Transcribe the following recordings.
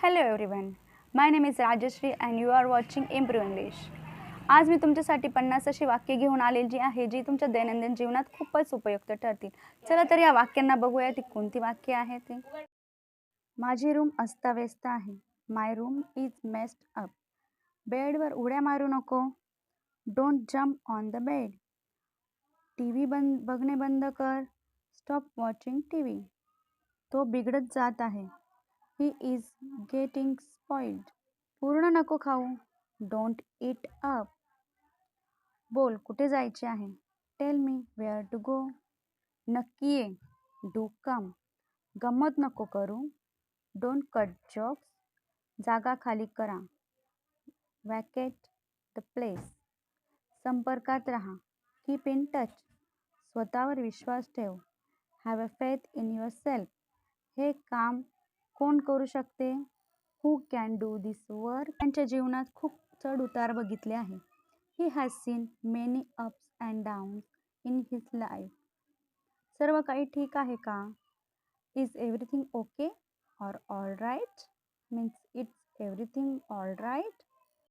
Hello everyone, my name is Rajshree and you are watching improve English. आज मी तुमच्यासाठी 50 अशी वाक्ये घेऊन आलेली आहे जी तुमच्या दैनंदिन जीवनात खूपच उपयुक्त ठरतील. चला तर या वाक्यांना बघूया ती कोणती वाक्ये आहेत ती. माझी रूम अस्ताव्यस्त आहे. माय रूम इज मेस्ड अप. बेडवर उड्या मारू नको. Don't jump on the bed. T V बघणे बंद कर. Stop watching T. तो बिघडत जात आहे. He is getting spoiled. पूर्ण नको खाऊ. Don't eat up. बोल कुठे जायचे आहे. Tell me where to go. नक्की ये. Do come. गंमत नको करू. Don't cut jokes. जागा खाली करा. Vacate the place. संपर्कात राहा. Keep in touch. स्वतःवर विश्वास ठेव. Have a faith in yourself. हे काम कोण करू शकते. Who can do this work. त्यांच्या जीवनात खूप चढ उतार बघितले आहे. He has seen many ups and downs in his life. सर्व काही ठीक आहे का. Is everything okay or all right means it's everything all right.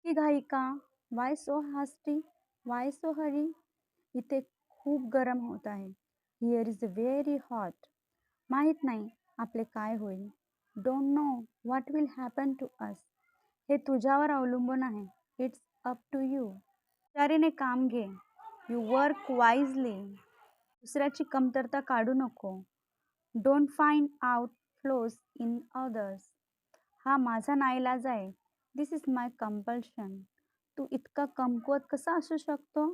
ही घाई का. Why so hasty. Why so hurry. इथे खूप गरम होत आहे. Here is very hot. माहीत नाही आपले काय होईल. Don't know what will happen to us. हे तुझ्यावर अवलंबून आहे. It's up to you. हुशारीने काम घे. You work wisely. दुसऱ्याची कमतरता काढू नको. Don't find out flaws in others. हा माझा नाईलाज आहे. This is my compulsion. तू इतका कमकुवत कसा असू शकतो.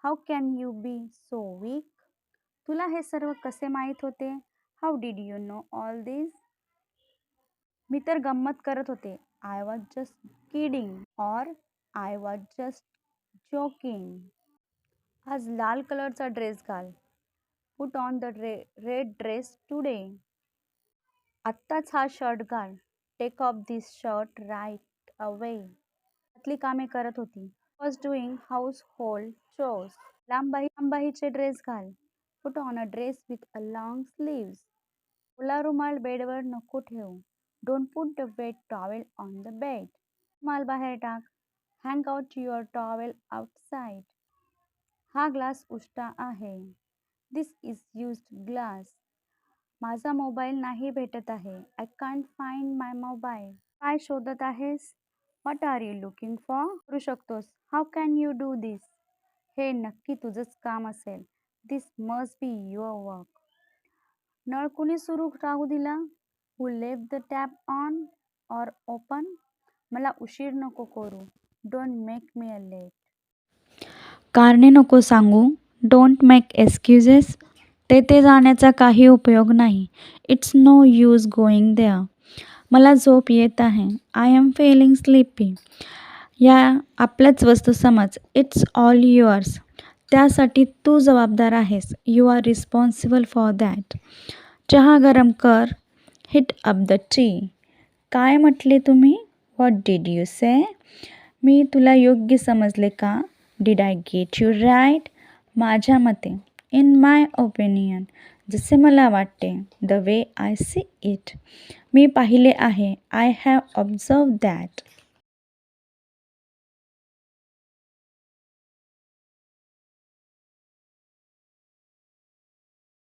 How can you be so weak. तुला हे सर्व कसे माहीत होते. How did you know all this. मी तर गंमत करत होते. I was just kidding or I was just joking. आज लाल कलरचा ड्रेस घाल. Put on the red dress today. आत्ताच हा शर्ट घाल. Take off this shirt right away. घरातली कामे करत होती. Was doing household chores. लांबबाहीचे ड्रेस घाल. Put on a dress with a long sleeves. ओला रुमाल बेडवर नको ठेवू. Don't put the wet towel on the bed. रुमाल बाहेर टाक. Hang out your towel outside. हा ग्लास उष्टा आहे. This is used glass. माझा मोबाईल नाही भेटत आहे. I can't find my mobile. काय शोधत आहेस. What are you looking for. करू शकतोस. How can you do this. हे नक्की तुझंच काम असेल. This must be your work. नळ कुणी सुरू राहू दिला. Who left the tap on or open. मला उशीर नको करू. Don't make me a late. कारणे नको सांगू. Don't make excuses. तेथे जाण्याचा काही उपयोग नाही. It's no use going there. मला झोप येत आहे. I am feeling sleepy. या आपल्याच वस्तू समज. It's all yours. त्यासाठी तू जबाबदार आहेस. You are responsible for that. चहा गरम कर. Heat up the tea. काय म्हटले तुम्ही. What did you say. मी तुला योग्य समजले का. Did I get you right. माझ्या मते. In my opinion. जसे मला वाटते. The way I see it. मी पाहिले आहे. I have observe that.